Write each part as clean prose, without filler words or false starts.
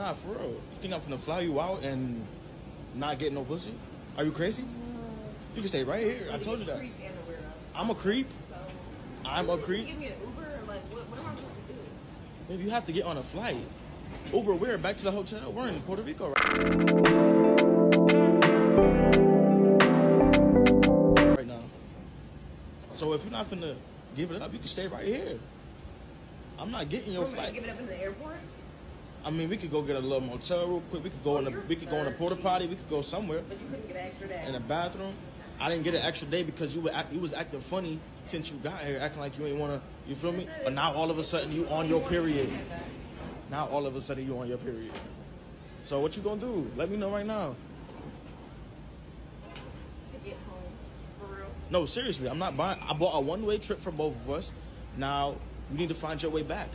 Nah, for real. You think I'm finna fly you out and not get no pussy? Are you crazy? You can stay right here. I told you that. I'm a creep. I'm a creep. Give me an Uber or like what am I supposed to do? Baby, you have to get on a flight. Uber where? Back to the hotel? We're in Puerto Rico right now. So if you're not finna give it up, you can stay right here. I'm not getting your flight. Give it up in the airport? I mean, we could go get a little motel real quick. We could go in the porta potty. We could go somewhere. But you couldn't get an extra day. In the bathroom. I didn't get an extra day because you was acting funny since you got here, acting like you ain't wanna. You feel me? But now all of a sudden you on your period. Now all of a sudden you on your period. So what you gonna do? Let me know right now. To get home, for real? No, seriously, I'm not buying. I bought a one-way trip for both of us. Now you need to find your way back.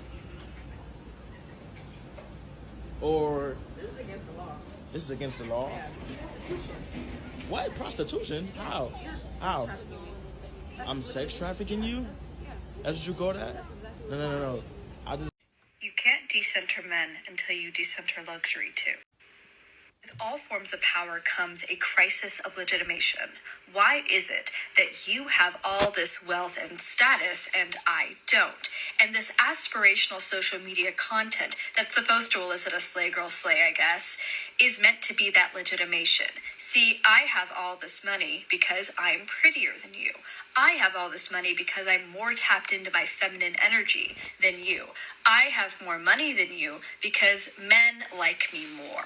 Or This is against the law. this is against the law. Yeah, prostitution. What? Prostitution? How? How? I'm sex trafficking you? That's what you call that? No. You can't decenter men until you decenter luxury too. With all forms of power comes a crisis of legitimation. Why is it that you have all this wealth and status and I don't? And this aspirational social media content that's supposed to elicit a slay girl slay, I guess, is meant to be that legitimation. See, I have all this money because I'm prettier than you. I have all this money because I'm more tapped into my feminine energy than you. I have more money than you because men like me more.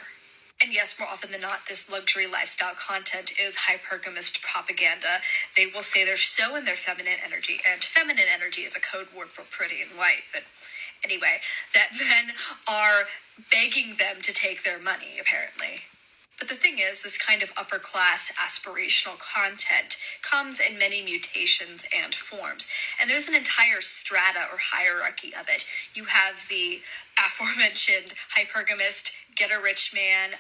And yes, more often than not, this luxury lifestyle content is hypergamist propaganda. They will say they're so in their feminine energy, and feminine energy is a code word for pretty and white. But anyway, that men are begging them to take their money, apparently. But the thing is, this kind of upper class aspirational content comes in many mutations and forms. And there's an entire strata or hierarchy of it. You have the aforementioned hypergamist, get a rich man,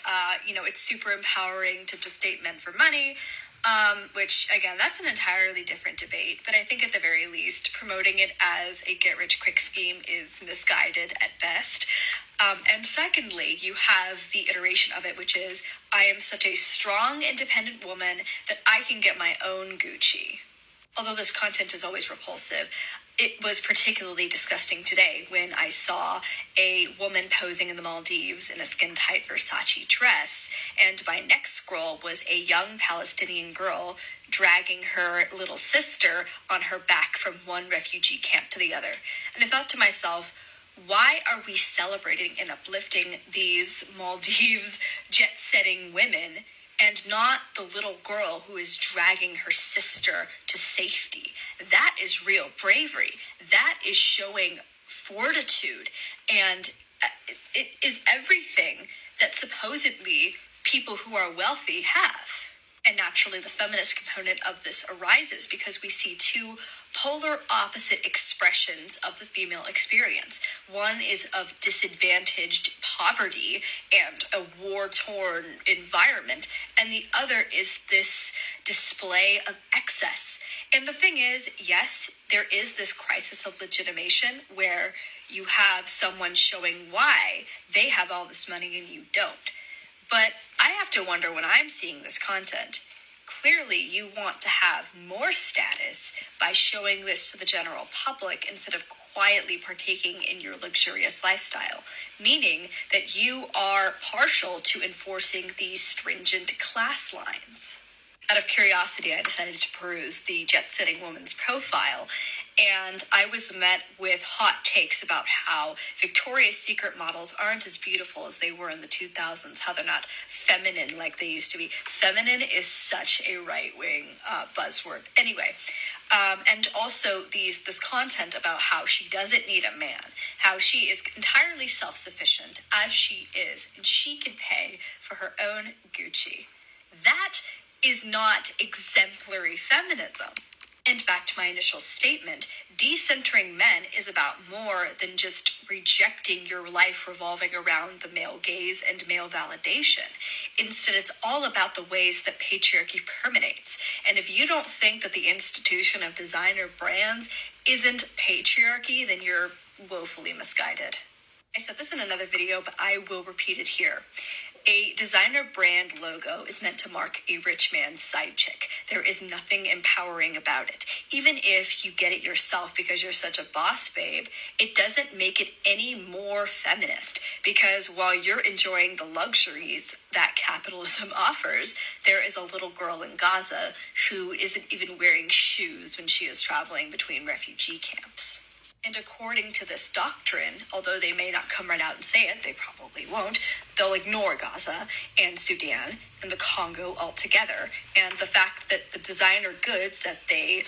it's super empowering to just date men for money, which, again, that's an entirely different debate. But I think at the very least, promoting it as a get-rich-quick scheme is misguided at best. And secondly, you have the iteration of it, which is, I am such a strong, independent woman that I can get my own Gucci. Although this content is always repulsive, it was particularly disgusting today when I saw a woman posing in the Maldives in a skin-tight Versace dress, and my next scroll was a young Palestinian girl dragging her little sister on her back from one refugee camp to the other. And I thought to myself, why are we celebrating and uplifting these Maldives jet-setting women and not the little girl who is dragging her sister to safety? That is real bravery. That is showing fortitude. And it is everything that supposedly people who are wealthy have. And naturally, the feminist component of this arises because we see two polar opposite expressions of the female experience. One is of disadvantaged poverty and a war-torn environment, and the other is this display of excess. And the thing is, yes, there is this crisis of legitimation where you have someone showing why they have all this money and you don't. But I have to wonder when I'm seeing this content, clearly you want to have more status by showing this to the general public instead of quietly partaking in your luxurious lifestyle, meaning that you are partial to enforcing these stringent class lines. Out of curiosity, I decided to peruse the jet-setting woman's profile, and I was met with hot takes about how Victoria's Secret models aren't as beautiful as they were in the 2000s, how they're not feminine like they used to be. Feminine is such a right-wing buzzword. Anyway, and also this content about how she doesn't need a man, how she is entirely self-sufficient as she is, and she can pay for her own Gucci. That is not exemplary feminism. And back to my initial statement, decentering men is about more than just rejecting your life revolving around the male gaze and male validation. Instead, it's all about the ways that patriarchy permeates. And if you don't think that the institution of designer brands isn't patriarchy, then you're woefully misguided. I said this in another video, but I will repeat it here. A designer brand logo is meant to mark a rich man's side chick. There is nothing empowering about it. Even if you get it yourself because you're such a boss babe, it doesn't make it any more feminist, because while you're enjoying the luxuries that capitalism offers, there is a little girl in Gaza who isn't even wearing shoes when she is traveling between refugee camps. And according to this doctrine, although they may not come right out and say it, they probably won't, they'll ignore Gaza and Sudan and the Congo altogether. And the fact that the designer goods that they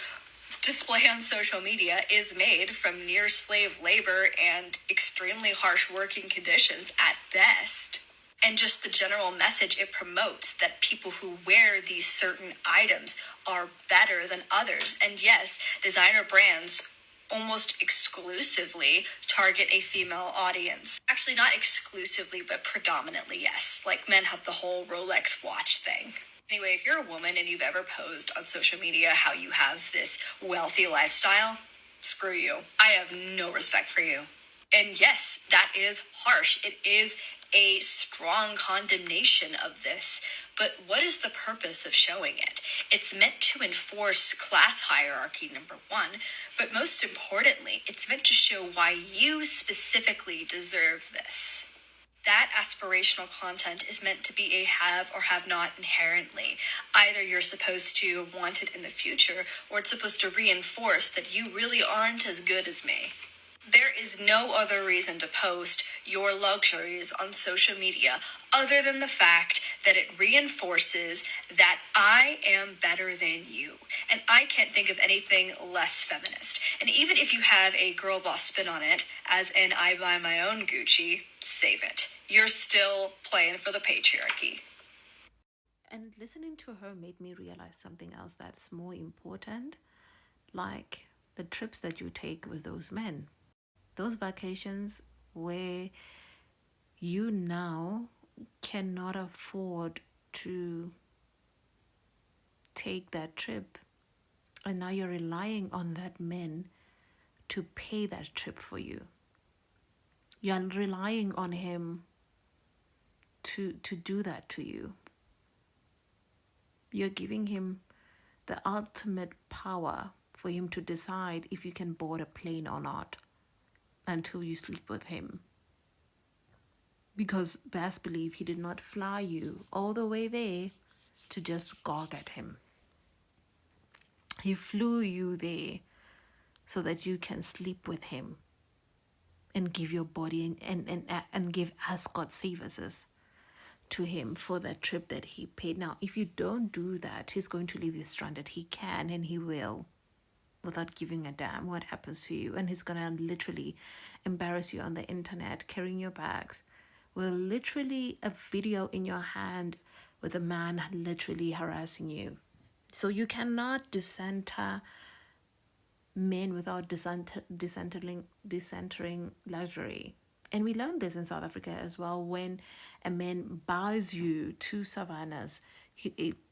display on social media is made from near slave labor and extremely harsh working conditions at best. And just the general message it promotes, that people who wear these certain items are better than others. And yes, designer brands almost exclusively target a female audience. Actually, not exclusively, but predominantly, yes. Like, men have the whole Rolex watch thing. Anyway, if you're a woman and you've ever posed on social media how you have this wealthy lifestyle, screw you. I have no respect for you. And yes, that is harsh. It is a strong condemnation of this. But what is the purpose of showing it? It's meant to enforce class hierarchy, number one. But most importantly, it's meant to show why you specifically deserve this. That aspirational content is meant to be a have or have not inherently. Either you're supposed to want it in the future, or it's supposed to reinforce that you really aren't as good as me. There is no other reason to post your luxuries on social media other than the fact that it reinforces that I am better than you. And I can't think of anything less feminist. And even if you have a girl boss spin on it, as in I buy my own Gucci, save it. You're still playing for the patriarchy. And listening to her made me realize something else that's more important, like the trips that you take with those men. Those vacations where you now cannot afford to take that trip, and now you're relying on that man to pay that trip for you. You're relying on him to do that to you. You're giving him the ultimate power for him to decide if you can board a plane or not until you sleep with him. Because best believe he did not fly you all the way there to just gawk at him. He flew you there so that you can sleep with him and give your body and give escort services to him for that trip that he paid. Now, if you don't do that, he's going to leave you stranded. He can and he will, without giving a damn what happens to you. And he's gonna literally embarrass you on the internet, carrying your bags with literally a video in your hand with a man literally harassing you. So you cannot decenter men without decentering luxury. And we learned this in South Africa as well. When a man buys you two savannas,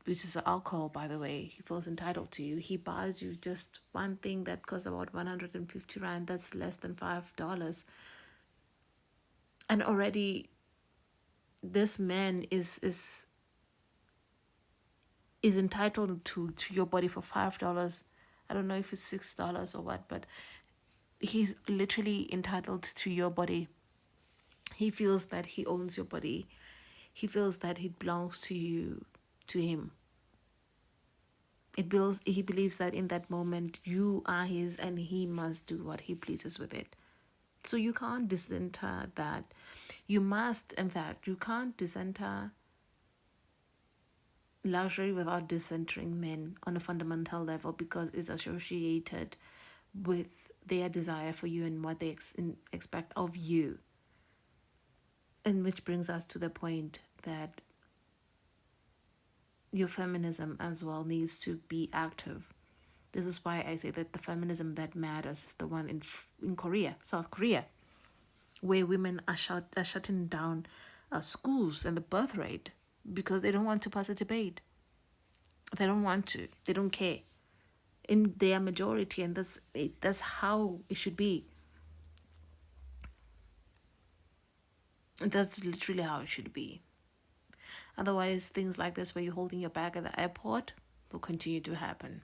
which is alcohol, by the way, he feels entitled to you. He buys you just one thing that costs about 150 rand. That's less than $5. And already this man is entitled to your body for $5. I don't know if it's $6 or what, but he's literally entitled to your body. He feels that he owns your body. He feels that it belongs to you, to him. He believes that in that moment you are his and he must do what he pleases with it. So you can't decenter that. You can't decenter luxury without decentering men on a fundamental level, because it's associated with their desire for you and what they expect of you. And which brings us to the point that your feminism as well needs to be active. This is why I say that the feminism that matters is the one in Korea, South Korea, where women are shutting down schools and the birth rate because they don't want to participate. They don't want to. They don't care. In their majority, and that's how it should be. And that's literally how it should be. Otherwise, things like this where you're holding your bag at the airport will continue to happen.